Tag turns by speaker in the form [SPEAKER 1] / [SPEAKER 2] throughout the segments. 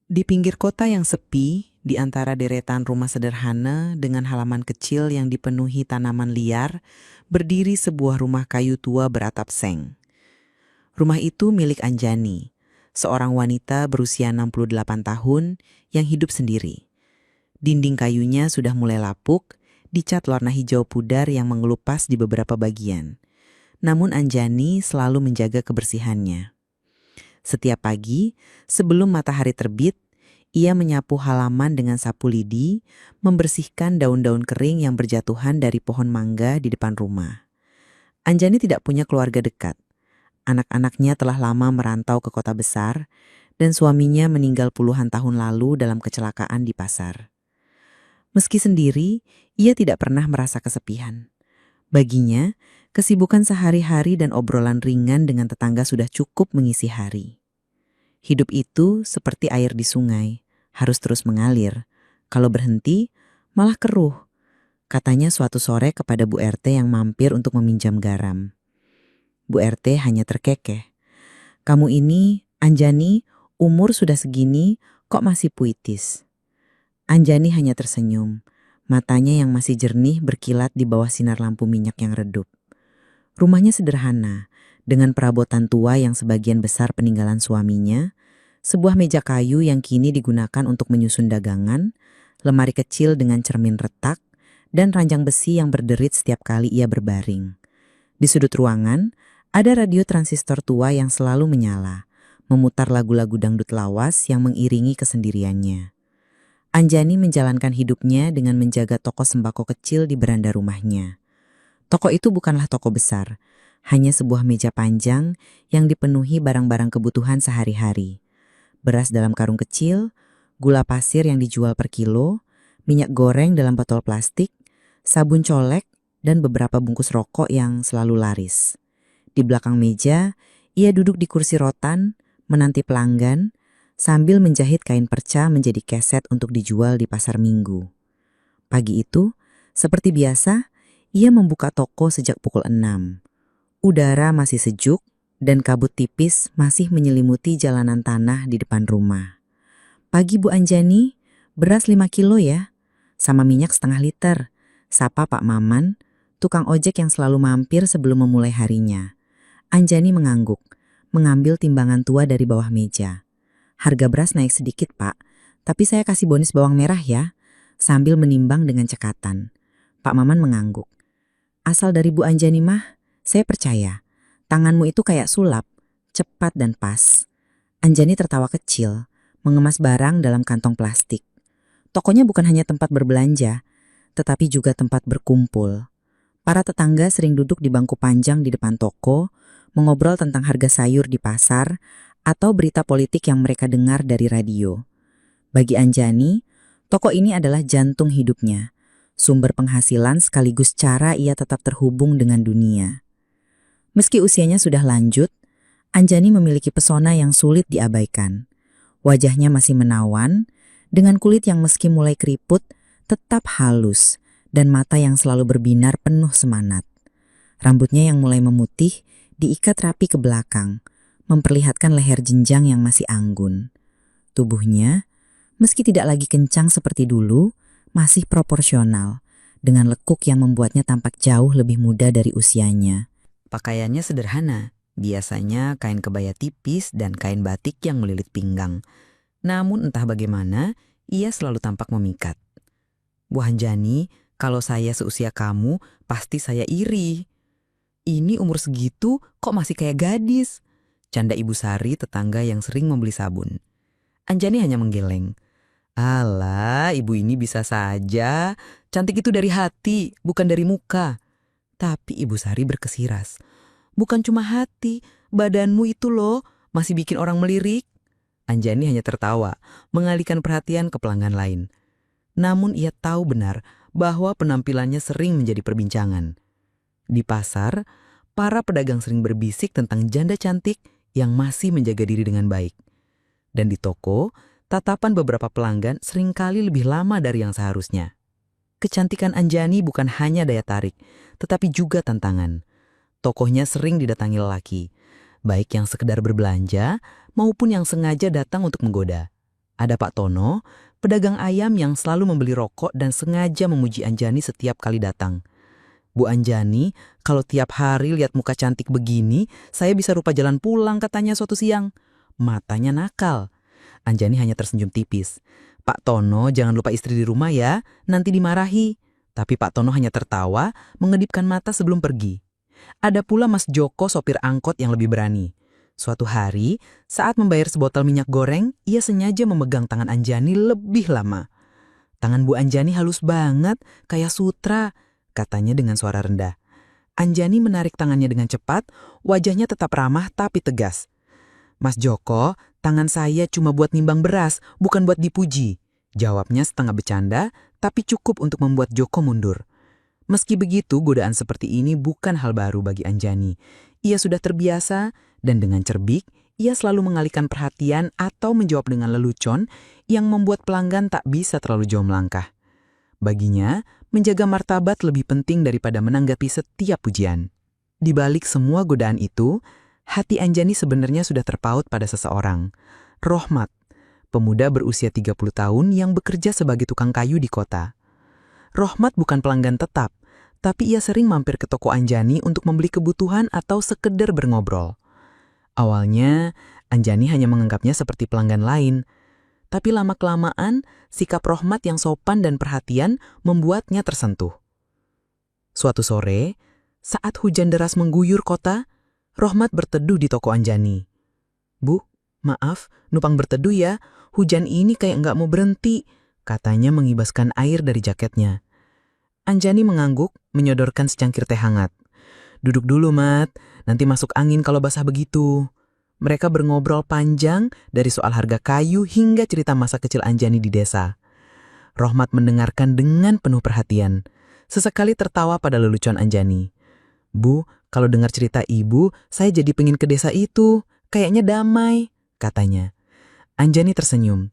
[SPEAKER 1] Di pinggir kota yang sepi, di antara deretan rumah sederhana dengan halaman kecil yang dipenuhi tanaman liar, berdiri sebuah rumah kayu tua beratap seng. Rumah itu milik Anjani, seorang wanita berusia 68 tahun yang hidup sendiri. Dinding kayunya sudah mulai lapuk, dicat warna hijau pudar yang mengelupas di beberapa bagian. Namun Anjani selalu menjaga kebersihannya. Setiap pagi, sebelum matahari terbit, ia menyapu halaman dengan sapu lidi, membersihkan daun-daun kering yang berjatuhan dari pohon mangga di depan rumah. Anjani tidak punya keluarga dekat. Anak-anaknya telah lama merantau ke kota besar, dan suaminya meninggal puluhan tahun lalu dalam kecelakaan di pasar. Meski sendiri, ia tidak pernah merasa kesepian. Baginya, kesibukan sehari-hari dan obrolan ringan dengan tetangga sudah cukup mengisi hari. Hidup itu seperti air di sungai, harus terus mengalir. Kalau berhenti, malah keruh. Katanya suatu sore kepada Bu RT yang mampir untuk meminjam garam. Bu RT hanya terkekeh. "Kamu ini, Anjani, umur sudah segini, kok masih puitis?" Anjani hanya tersenyum. Matanya yang masih jernih berkilat di bawah sinar lampu minyak yang redup. Rumahnya sederhana, dengan perabotan tua yang sebagian besar peninggalan suaminya, sebuah meja kayu yang kini digunakan untuk menyusun dagangan, lemari kecil dengan cermin retak, dan ranjang besi yang berderit setiap kali ia berbaring. Di sudut ruangan, ada radio transistor tua yang selalu menyala, memutar lagu-lagu dangdut lawas yang mengiringi kesendiriannya. Anjani menjalankan hidupnya dengan menjaga toko sembako kecil di beranda rumahnya. Toko itu bukanlah toko besar, hanya sebuah meja panjang yang dipenuhi barang-barang kebutuhan sehari-hari. Beras dalam karung kecil, gula pasir yang dijual per kilo, minyak goreng dalam botol plastik, sabun colek, dan beberapa bungkus rokok yang selalu laris. Di belakang meja, ia duduk di kursi rotan, menanti pelanggan, sambil menjahit kain perca menjadi keset untuk dijual di pasar minggu. Pagi itu, seperti biasa, ia membuka toko sejak pukul 6. Udara masih sejuk dan kabut tipis masih menyelimuti jalanan tanah di depan rumah. "Pagi Bu Anjani, beras 5 kilo ya, sama minyak setengah liter," sapa Pak Maman, tukang ojek yang selalu mampir sebelum memulai harinya. Anjani mengangguk, mengambil timbangan tua dari bawah meja. "Harga beras naik sedikit Pak, tapi saya kasih bonus bawang merah ya," sambil menimbang dengan cekatan. Pak Maman mengangguk. "Asal dari Bu Anjani mah, saya percaya. Tanganmu itu kayak sulap, cepat dan pas." Anjani tertawa kecil, mengemas barang dalam kantong plastik. Tokonya bukan hanya tempat berbelanja, tetapi juga tempat berkumpul. Para tetangga sering duduk di bangku panjang di depan toko, mengobrol tentang harga sayur di pasar, atau berita politik yang mereka dengar dari radio. Bagi Anjani, toko ini adalah jantung hidupnya, sumber penghasilan sekaligus cara ia tetap terhubung dengan dunia. Meski usianya sudah lanjut, Anjani memiliki pesona yang sulit diabaikan. Wajahnya masih menawan, dengan kulit yang meski mulai keriput, tetap halus, dan mata yang selalu berbinar penuh semangat. Rambutnya yang mulai memutih diikat rapi ke belakang, memperlihatkan leher jenjang yang masih anggun. Tubuhnya, meski tidak lagi kencang seperti dulu, masih proporsional, dengan lekuk yang membuatnya tampak jauh lebih muda dari usianya. Pakaiannya sederhana, biasanya kain kebaya tipis dan kain batik yang melilit pinggang. Namun entah bagaimana, ia selalu tampak memikat. "Bu Anjani, kalau saya seusia kamu, pasti saya iri. Ini umur segitu kok masih kayak gadis?" canda Ibu Sari, tetangga yang sering membeli sabun. Anjani hanya menggeleng. "Alah, ibu ini bisa saja. Cantik itu dari hati, bukan dari muka." Tapi Ibu Sari berkesiras. "Bukan cuma hati, badanmu itu loh, masih bikin orang melirik." Anjani hanya tertawa, mengalihkan perhatian ke pelanggan lain. Namun ia tahu benar bahwa penampilannya sering menjadi perbincangan. Di pasar, para pedagang sering berbisik tentang janda cantik yang masih menjaga diri dengan baik. Dan di toko, tatapan beberapa pelanggan seringkali lebih lama dari yang seharusnya. Kecantikan Anjani bukan hanya daya tarik, tetapi juga tantangan. Tokohnya sering didatangi lelaki, baik yang sekedar berbelanja maupun yang sengaja datang untuk menggoda. Ada Pak Tono, pedagang ayam yang selalu membeli rokok dan sengaja memuji Anjani setiap kali datang. Bu Anjani, kalau tiap hari lihat muka cantik begini, saya bisa rupa jalan pulang, katanya suatu siang. Matanya nakal. Anjani hanya tersenyum tipis. Pak Tono, jangan lupa istri di rumah ya, nanti dimarahi. Tapi Pak Tono hanya tertawa, mengedipkan mata sebelum pergi. Ada pula Mas Joko, sopir angkot yang lebih berani. Suatu hari, saat membayar sebotol minyak goreng, ia sengaja memegang tangan Anjani lebih lama. Tangan Bu Anjani halus banget, kayak sutra, katanya dengan suara rendah. Anjani menarik tangannya dengan cepat, wajahnya tetap ramah tapi tegas. Mas Joko, tangan saya cuma buat nimbang beras, bukan buat dipuji. Jawabnya setengah bercanda, tapi cukup untuk membuat Joko mundur. Meski begitu, godaan seperti ini bukan hal baru bagi Anjani. Ia sudah terbiasa, dan dengan cerbik, ia selalu mengalihkan perhatian atau menjawab dengan lelucon yang membuat pelanggan tak bisa terlalu jauh melangkah. Baginya, menjaga martabat lebih penting daripada menanggapi setiap pujian. Di balik semua godaan itu, hati Anjani sebenarnya sudah terpaut pada seseorang. Rohmat, pemuda berusia 30 tahun yang bekerja sebagai tukang kayu di kota. Rohmat bukan pelanggan tetap, tapi ia sering mampir ke toko Anjani untuk membeli kebutuhan atau sekedar berngobrol. Awalnya, Anjani hanya menganggapnya seperti pelanggan lain. Tapi lama-kelamaan, sikap Rohmat yang sopan dan perhatian membuatnya tersentuh. Suatu sore, saat hujan deras mengguyur kota, Rohmat berteduh di toko Anjani. "Bu, maaf, numpang berteduh ya, hujan ini kayak nggak mau berhenti," katanya mengibaskan air dari jaketnya. Anjani mengangguk, menyodorkan secangkir teh hangat. "Duduk dulu, Mat, nanti masuk angin kalau basah begitu." Mereka berngobrol panjang dari soal harga kayu hingga cerita masa kecil Anjani di desa. Rohmat mendengarkan dengan penuh perhatian. Sesekali tertawa pada lelucon Anjani. "Bu, kalau dengar cerita ibu, saya jadi pengen ke desa itu. Kayaknya damai," katanya. Anjani tersenyum.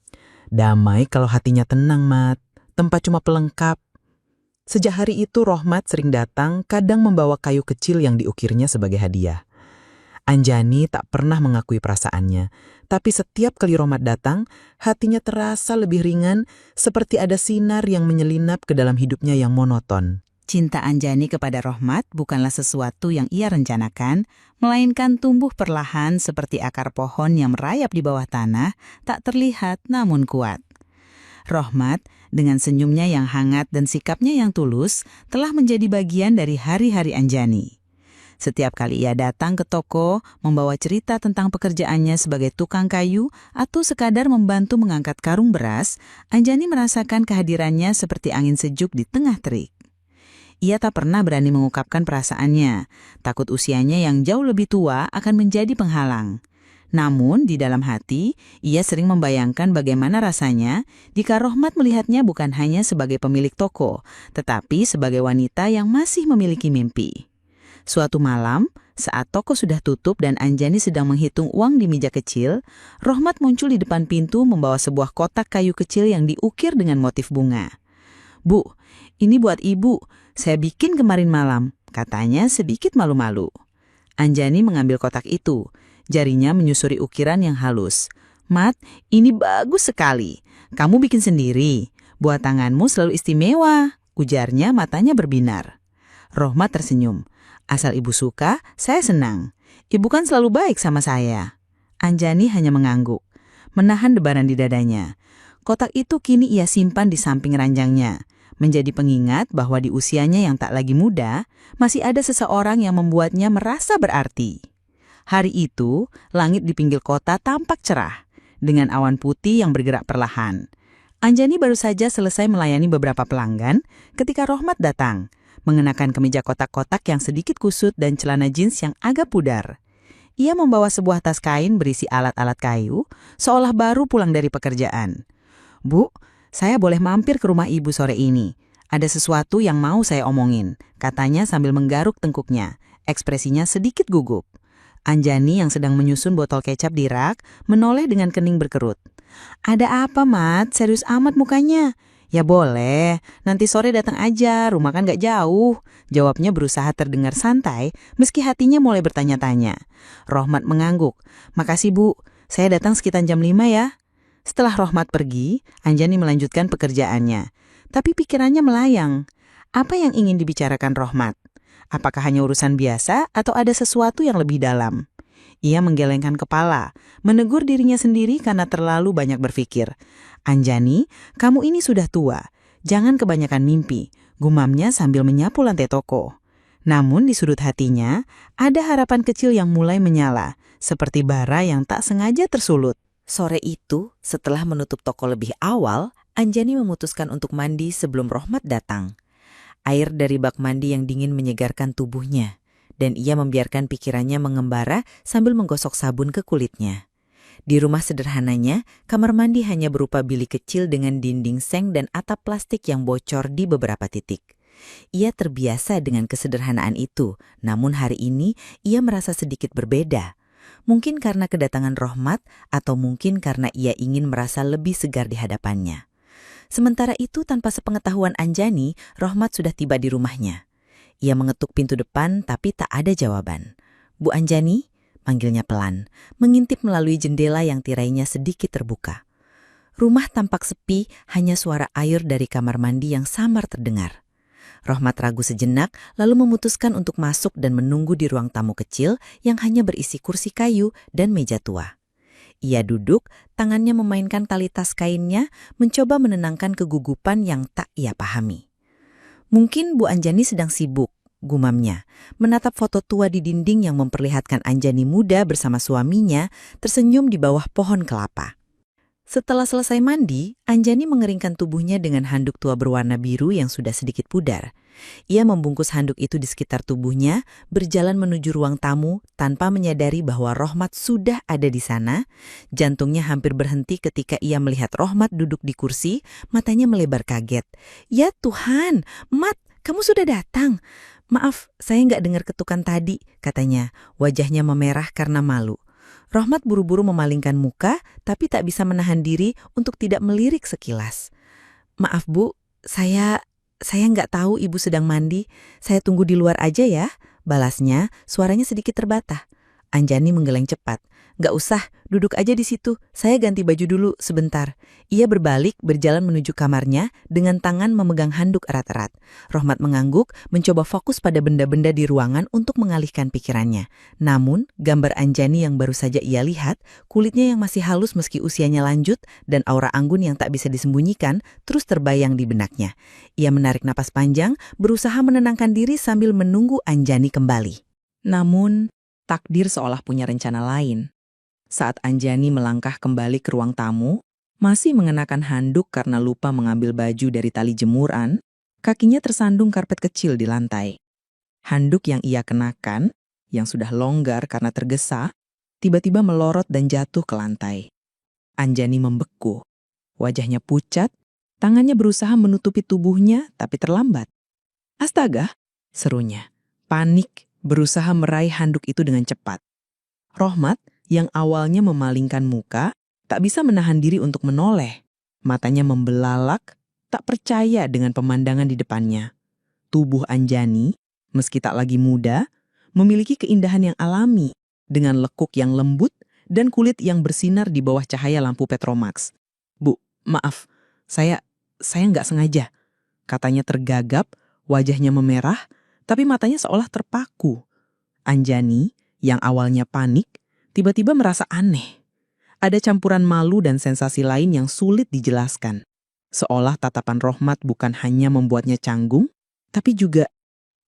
[SPEAKER 1] "Damai kalau hatinya tenang, Mat. Tempat cuma pelengkap." Sejak hari itu Rohmat sering datang, kadang membawa kayu kecil yang diukirnya sebagai hadiah. Anjani tak pernah mengakui perasaannya, tapi setiap kali Rohmat datang, hatinya terasa lebih ringan, seperti ada sinar yang menyelinap ke dalam hidupnya yang monoton.
[SPEAKER 2] Cinta Anjani kepada Rohmat bukanlah sesuatu yang ia rencanakan, melainkan tumbuh perlahan seperti akar pohon yang merayap di bawah tanah, tak terlihat namun kuat. Rohmat, dengan senyumnya yang hangat dan sikapnya yang tulus, telah menjadi bagian dari hari-hari Anjani. Setiap kali ia datang ke toko, membawa cerita tentang pekerjaannya sebagai tukang kayu atau sekadar membantu mengangkat karung beras, Anjani merasakan kehadirannya seperti angin sejuk di tengah terik. Ia tak pernah berani mengungkapkan perasaannya, takut usianya yang jauh lebih tua akan menjadi penghalang. Namun, di dalam hati, ia sering membayangkan bagaimana rasanya jika Rohmat melihatnya bukan hanya sebagai pemilik toko, tetapi sebagai wanita yang masih memiliki mimpi. Suatu malam, saat toko sudah tutup dan Anjani sedang menghitung uang di meja kecil, Rohmat muncul di depan pintu membawa sebuah kotak kayu kecil yang diukir dengan motif bunga. "Bu, ini buat ibu, saya bikin kemarin malam," katanya sedikit malu-malu. Anjani mengambil kotak itu, jarinya menyusuri ukiran yang halus. "Mat, ini bagus sekali. Kamu bikin sendiri. Buat tanganmu selalu istimewa," ujarnya matanya berbinar. Rohmat tersenyum. "Asal ibu suka, saya senang. Ibu kan selalu baik sama saya." Anjani hanya mengangguk, menahan debaran di dadanya. Kotak itu kini ia simpan di samping ranjangnya, menjadi pengingat bahwa di usianya yang tak lagi muda, masih ada seseorang yang membuatnya merasa berarti. Hari itu, langit di pinggir kota tampak cerah, dengan awan putih yang bergerak perlahan. Anjani baru saja selesai melayani beberapa pelanggan ketika Rohmat datang, mengenakan kemeja kotak-kotak yang sedikit kusut dan celana jeans yang agak pudar. Ia membawa sebuah tas kain berisi alat-alat kayu, seolah baru pulang dari pekerjaan. "Bu, saya boleh mampir ke rumah ibu sore ini. Ada sesuatu yang mau saya omongin," katanya sambil menggaruk tengkuknya. Ekspresinya sedikit gugup. Anjani yang sedang menyusun botol kecap di rak menoleh dengan kening berkerut. "Ada apa, Mat? Serius amat mukanya." "Ya boleh, nanti sore datang aja, rumah kan gak jauh," jawabnya berusaha terdengar santai meski hatinya mulai bertanya-tanya. Rohmat mengangguk. "Makasih Bu, saya datang sekitar jam 5 ya." Setelah Rohmat pergi, Anjani melanjutkan pekerjaannya. Tapi pikirannya melayang. Apa yang ingin dibicarakan Rohmat? Apakah hanya urusan biasa atau ada sesuatu yang lebih dalam? Ia menggelengkan kepala, menegur dirinya sendiri karena terlalu banyak berpikir. Anjani, kamu ini sudah tua. Jangan kebanyakan mimpi, gumamnya sambil menyapu lantai toko. Namun di sudut hatinya, ada harapan kecil yang mulai menyala, seperti bara yang tak sengaja tersulut.
[SPEAKER 1] Sore itu, setelah menutup toko lebih awal, Anjani memutuskan untuk mandi sebelum Rohmat datang. Air dari bak mandi yang dingin menyegarkan tubuhnya, dan ia membiarkan pikirannya mengembara sambil menggosok sabun ke kulitnya. Di rumah sederhananya, kamar mandi hanya berupa bilik kecil dengan dinding seng dan atap plastik yang bocor di beberapa titik. Ia terbiasa dengan kesederhanaan itu, namun hari ini ia merasa sedikit berbeda. Mungkin karena kedatangan Rohmat atau mungkin karena ia ingin merasa lebih segar di hadapannya. Sementara itu tanpa sepengetahuan Anjani, Rohmat sudah tiba di rumahnya. Ia mengetuk pintu depan tapi tak ada jawaban. "Bu Anjani?" manggilnya pelan, mengintip melalui jendela yang tirainya sedikit terbuka. Rumah tampak sepi, hanya suara air dari kamar mandi yang samar terdengar. Rohmat ragu sejenak, lalu memutuskan untuk masuk dan menunggu di ruang tamu kecil yang hanya berisi kursi kayu dan meja tua. Ia duduk, tangannya memainkan tali tas kainnya, mencoba menenangkan kegugupan yang tak ia pahami. Mungkin Bu Anjani sedang sibuk, gumamnya, menatap foto tua di dinding yang memperlihatkan Anjani muda bersama suaminya tersenyum di bawah pohon kelapa. Setelah selesai mandi, Anjani mengeringkan tubuhnya dengan handuk tua berwarna biru yang sudah sedikit pudar. Ia membungkus handuk itu di sekitar tubuhnya, berjalan menuju ruang tamu tanpa menyadari bahwa Rohmat sudah ada di sana. Jantungnya hampir berhenti ketika ia melihat Rohmat duduk di kursi, matanya melebar kaget. "Ya Tuhan, Mat, kamu sudah datang." "Maaf, saya nggak dengar ketukan tadi," katanya. Wajahnya memerah karena malu. Rohmat buru-buru memalingkan muka, tapi tak bisa menahan diri untuk tidak melirik sekilas. "Maaf Bu, saya nggak tahu Ibu sedang mandi. Saya tunggu di luar aja ya," balasnya, suaranya sedikit terbatah. Anjani menggeleng cepat. "Nggak usah, duduk aja di situ. Saya ganti baju dulu sebentar." Ia berbalik, berjalan menuju kamarnya dengan tangan memegang handuk erat-erat. Rohmat mengangguk, mencoba fokus pada benda-benda di ruangan untuk mengalihkan pikirannya. Namun, gambar Anjani yang baru saja ia lihat, kulitnya yang masih halus meski usianya lanjut, dan aura anggun yang tak bisa disembunyikan, terus terbayang di benaknya. Ia menarik napas panjang, berusaha menenangkan diri sambil menunggu Anjani kembali. Namun, takdir seolah punya rencana lain. Saat Anjani melangkah kembali ke ruang tamu, masih mengenakan handuk karena lupa mengambil baju dari tali jemuran, kakinya tersandung karpet kecil di lantai. Handuk yang ia kenakan, yang sudah longgar karena tergesa, tiba-tiba melorot dan jatuh ke lantai. Anjani membeku. Wajahnya pucat, tangannya berusaha menutupi tubuhnya tapi terlambat. "Astaga!" serunya. Panik, berusaha meraih handuk itu dengan cepat. Rohmat, yang awalnya memalingkan muka, tak bisa menahan diri untuk menoleh. Matanya membelalak, tak percaya dengan pemandangan di depannya. Tubuh Anjani, meski tak lagi muda, memiliki keindahan yang alami, dengan lekuk yang lembut dan kulit yang bersinar di bawah cahaya lampu Petromax. "Bu, maaf, saya nggak sengaja," katanya tergagap, wajahnya memerah, tapi matanya seolah terpaku. Anjani, yang awalnya panik, tiba-tiba merasa aneh. Ada campuran malu dan sensasi lain yang sulit dijelaskan. Seolah tatapan Rohmat bukan hanya membuatnya canggung, tapi juga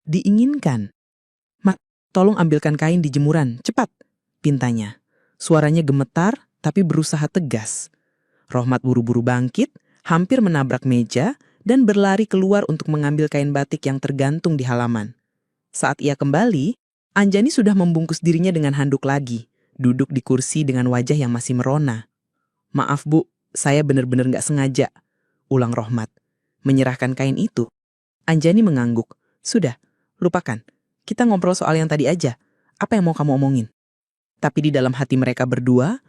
[SPEAKER 1] diinginkan. "Mat, tolong ambilkan kain di jemuran, cepat," pintanya. Suaranya gemetar, tapi berusaha tegas. Rohmat buru-buru bangkit, hampir menabrak meja, dan berlari keluar untuk mengambil kain batik yang tergantung di halaman. Saat ia kembali, Anjani sudah membungkus dirinya dengan handuk lagi, duduk di kursi dengan wajah yang masih merona. "Maaf Bu, saya benar-benar nggak sengaja," ulang Rohmat. Menyerahkan kain itu, Anjani mengangguk. "Sudah, lupakan. Kita ngobrol soal yang tadi aja. Apa yang mau kamu omongin?" Tapi di dalam hati mereka berdua,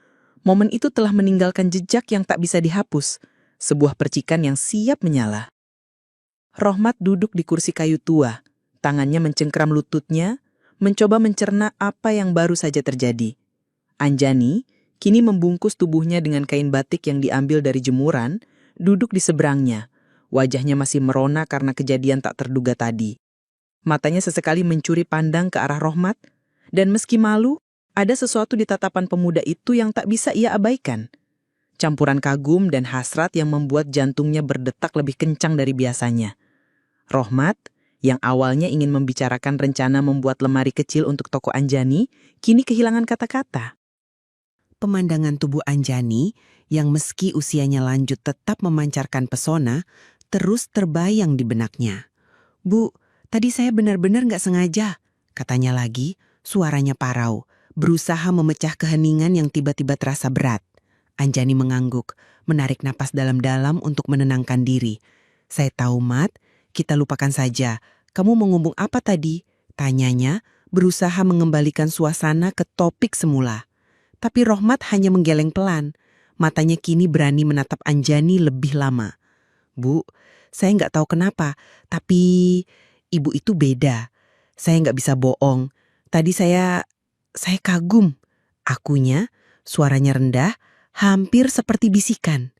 [SPEAKER 1] momen itu telah meninggalkan jejak yang tak bisa dihapus, sebuah percikan yang siap menyala. Rohmat duduk di kursi kayu tua, tangannya mencengkram lututnya, mencoba mencerna apa yang baru saja terjadi. Anjani, kini membungkus tubuhnya dengan kain batik yang diambil dari jemuran, duduk di seberangnya. Wajahnya masih merona karena kejadian tak terduga tadi. Matanya sesekali mencuri pandang ke arah Rohmat, dan meski malu, ada sesuatu di tatapan pemuda itu yang tak bisa ia abaikan. Campuran kagum dan hasrat yang membuat jantungnya berdetak lebih kencang dari biasanya. Rohmat, yang awalnya ingin membicarakan rencana membuat lemari kecil untuk toko Anjani, kini kehilangan kata-kata.
[SPEAKER 3] Pemandangan tubuh Anjani, yang meski usianya lanjut tetap memancarkan pesona, terus terbayang di benaknya. "Bu, tadi saya benar-benar nggak sengaja," katanya lagi, suaranya parau, berusaha memecah keheningan yang tiba-tiba terasa berat. Anjani mengangguk, menarik napas dalam-dalam untuk menenangkan diri. "Saya tahu, Mat, kita lupakan saja. Kamu mau ngomong apa tadi?" tanyanya, berusaha mengembalikan suasana ke topik semula. Tapi Rohmat hanya menggeleng pelan. Matanya kini berani menatap Anjani lebih lama. "Bu, saya nggak tahu kenapa, tapi ibu itu beda. Saya nggak bisa bohong. Tadi saya kagum." Akunya, suaranya rendah, hampir seperti bisikan.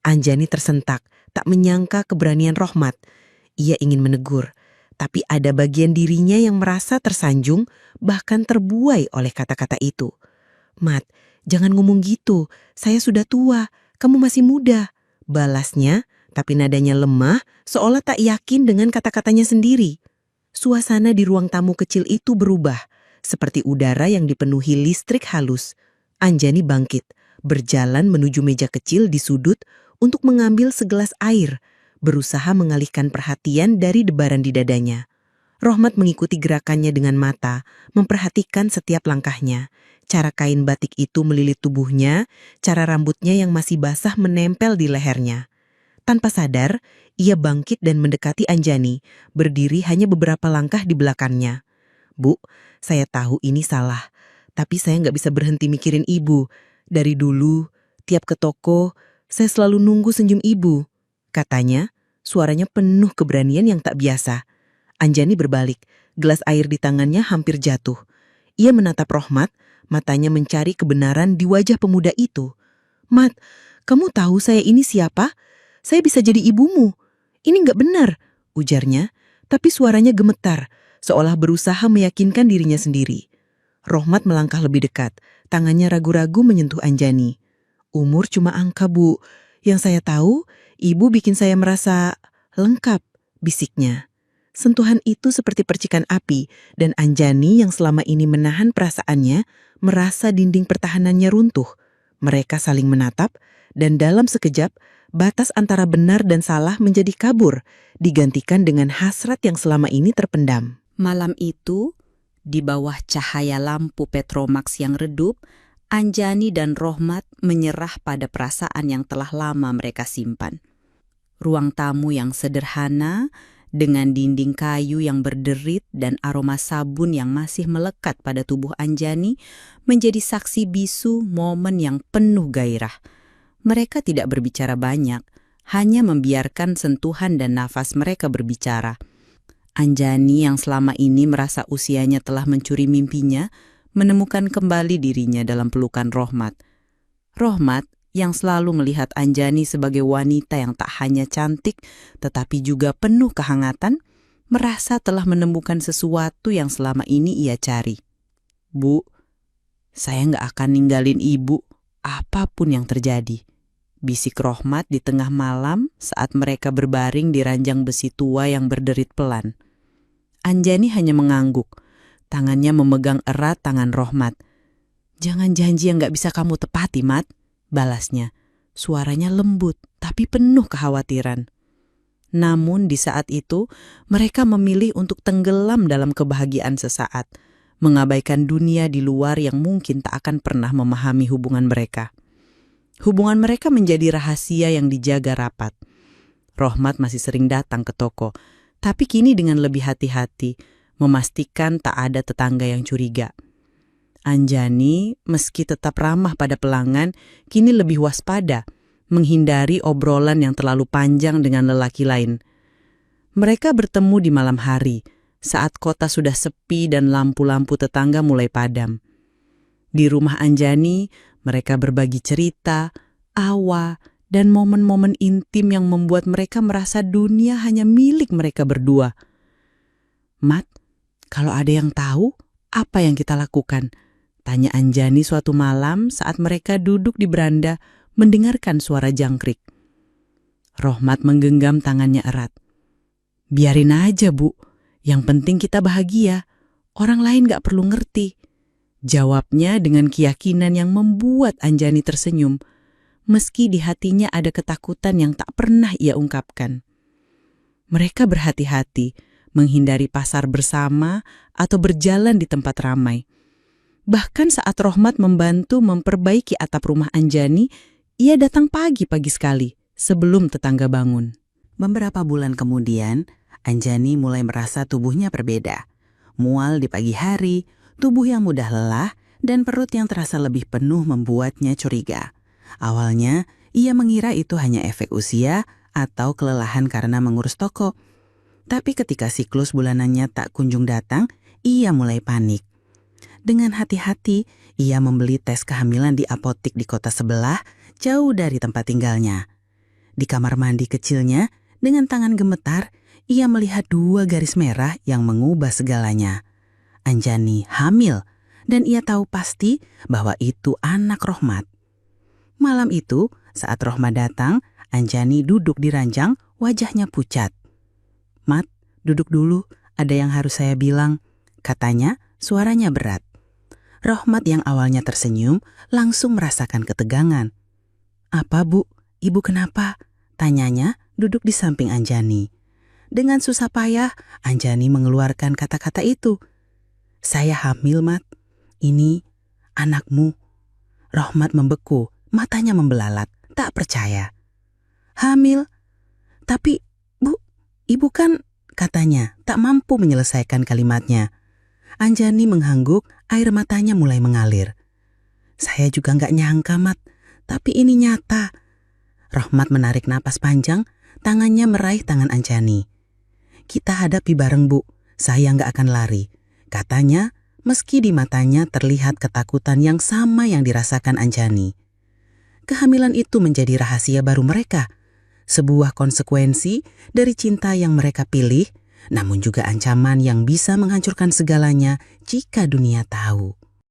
[SPEAKER 3] Anjani tersentak, tak menyangka keberanian Rohmat. Ia ingin menegur, tapi ada bagian dirinya yang merasa tersanjung, bahkan terbuai oleh kata-kata itu. "Mat, jangan ngomong gitu. Saya sudah tua, kamu masih muda," balasnya, tapi nadanya lemah, seolah tak yakin dengan kata-katanya sendiri. Suasana di ruang tamu kecil itu berubah, seperti udara yang dipenuhi listrik halus. Anjani bangkit, berjalan menuju meja kecil di sudut untuk mengambil segelas air, berusaha mengalihkan perhatian dari debaran di dadanya. Rohmat mengikuti gerakannya dengan mata, memperhatikan setiap langkahnya. Cara kain batik itu melilit tubuhnya, cara rambutnya yang masih basah menempel di lehernya. Tanpa sadar, ia bangkit dan mendekati Anjani, berdiri hanya beberapa langkah di belakangnya. "Bu, saya tahu ini salah, tapi saya nggak bisa berhenti mikirin ibu. Dari dulu, tiap ke toko, saya selalu nunggu senyum ibu," katanya, suaranya penuh keberanian yang tak biasa. Anjani berbalik, gelas air di tangannya hampir jatuh. Ia menatap Rohmat, matanya mencari kebenaran di wajah pemuda itu. "Mat, kamu tahu saya ini siapa? Saya bisa jadi ibumu. Ini nggak benar," ujarnya, tapi suaranya gemetar, seolah berusaha meyakinkan dirinya sendiri. Rohmat melangkah lebih dekat, tangannya ragu-ragu menyentuh Anjani. "Umur cuma angka, Bu. Yang saya tahu, ibu bikin saya merasa lengkap," bisiknya. Sentuhan itu seperti percikan api, dan Anjani yang selama ini menahan perasaannya, merasa dinding pertahanannya runtuh. Mereka saling menatap, dan dalam sekejap, batas antara benar dan salah menjadi kabur, digantikan dengan hasrat yang selama ini terpendam.
[SPEAKER 2] Malam itu, di bawah cahaya lampu Petromax yang redup, Anjani dan Rohmat menyerah pada perasaan yang telah lama mereka simpan. Ruang tamu yang sederhana, dengan dinding kayu yang berderit dan aroma sabun yang masih melekat pada tubuh Anjani, menjadi saksi bisu momen yang penuh gairah. Mereka tidak berbicara banyak, hanya membiarkan sentuhan dan nafas mereka berbicara. Anjani yang selama ini merasa usianya telah mencuri mimpinya, menemukan kembali dirinya dalam pelukan Rohmat. Rohmat yang selalu melihat Anjani sebagai wanita yang tak hanya cantik, tetapi juga penuh kehangatan, merasa telah menemukan sesuatu yang selama ini ia cari. "Bu, saya nggak akan ninggalin ibu, apapun yang terjadi," bisik Rohmat di tengah malam saat mereka berbaring di ranjang besi tua yang berderit pelan. Anjani hanya mengangguk, tangannya memegang erat tangan Rohmat. "Jangan janji yang nggak bisa kamu tepati, Mat," balasnya. Suaranya lembut, tapi penuh kekhawatiran. Namun di saat itu, mereka memilih untuk tenggelam dalam kebahagiaan sesaat, mengabaikan dunia di luar yang mungkin tak akan pernah memahami hubungan mereka. Hubungan mereka menjadi rahasia yang dijaga rapat. Rohmat masih sering datang ke toko, tapi kini dengan lebih hati-hati, memastikan tak ada tetangga yang curiga. Anjani, meski tetap ramah pada pelanggan, kini lebih waspada, menghindari obrolan yang terlalu panjang dengan lelaki lain. Mereka bertemu di malam hari, saat kota sudah sepi dan lampu-lampu tetangga mulai padam. Di rumah Anjani,
[SPEAKER 1] Mereka berbagi cerita, tawa, dan momen-momen intim yang membuat mereka merasa dunia hanya milik mereka berdua. Mat, kalau ada yang tahu, apa yang kita lakukan? Tanya Anjani suatu malam saat mereka duduk di beranda mendengarkan suara jangkrik. Rohmat menggenggam tangannya erat. Biarin aja, Bu. Yang penting kita bahagia. Orang lain gak perlu ngerti. Jawabnya dengan keyakinan yang membuat Anjani tersenyum, meski di hatinya ada ketakutan yang tak pernah ia ungkapkan. Mereka berhati-hati menghindari pasar bersama atau berjalan di tempat ramai. Bahkan saat Rohmat membantu memperbaiki atap rumah Anjani, ia datang pagi-pagi sekali sebelum tetangga bangun.
[SPEAKER 2] Beberapa bulan kemudian, Anjani mulai merasa tubuhnya berbeda. Mual di pagi hari, tubuh yang mudah lelah, dan perut yang terasa lebih penuh membuatnya curiga. Awalnya, ia mengira itu hanya efek usia atau kelelahan karena mengurus toko. Tapi ketika siklus bulanannya tak kunjung datang, ia mulai panik. Dengan hati-hati, ia membeli tes kehamilan di apotik di kota sebelah, jauh dari tempat tinggalnya. Di kamar mandi kecilnya, dengan tangan gemetar, ia melihat 2 garis merah yang mengubah segalanya. Anjani hamil, dan ia tahu pasti bahwa itu anak Rohmat. Malam itu, saat Rohmat datang, Anjani duduk di ranjang, wajahnya pucat. "Mat, duduk dulu, ada yang harus saya bilang," katanya, suaranya berat. Rohmat yang awalnya tersenyum langsung merasakan ketegangan. "Apa, Bu? Ibu kenapa?" tanyanya duduk di samping Anjani. Dengan susah payah, Anjani mengeluarkan kata-kata itu. "Saya hamil, Mat. Ini anakmu." Rohmat membeku, matanya membelalak, tak percaya. "Hamil? Tapi, Bu, ibu kan," katanya, tak mampu menyelesaikan kalimatnya. Anjani mengangguk, air matanya mulai mengalir. "Saya juga nggak nyangka, Mat, tapi ini nyata." Rohmat menarik napas panjang, tangannya meraih tangan Anjani. "Kita hadapi bareng, Bu. Saya nggak akan lari," katanya, meski di matanya terlihat ketakutan yang sama yang dirasakan Anjani. Kehamilan itu menjadi rahasia baru mereka, sebuah konsekuensi dari cinta yang mereka pilih, namun juga ancaman yang bisa menghancurkan segalanya jika dunia tahu.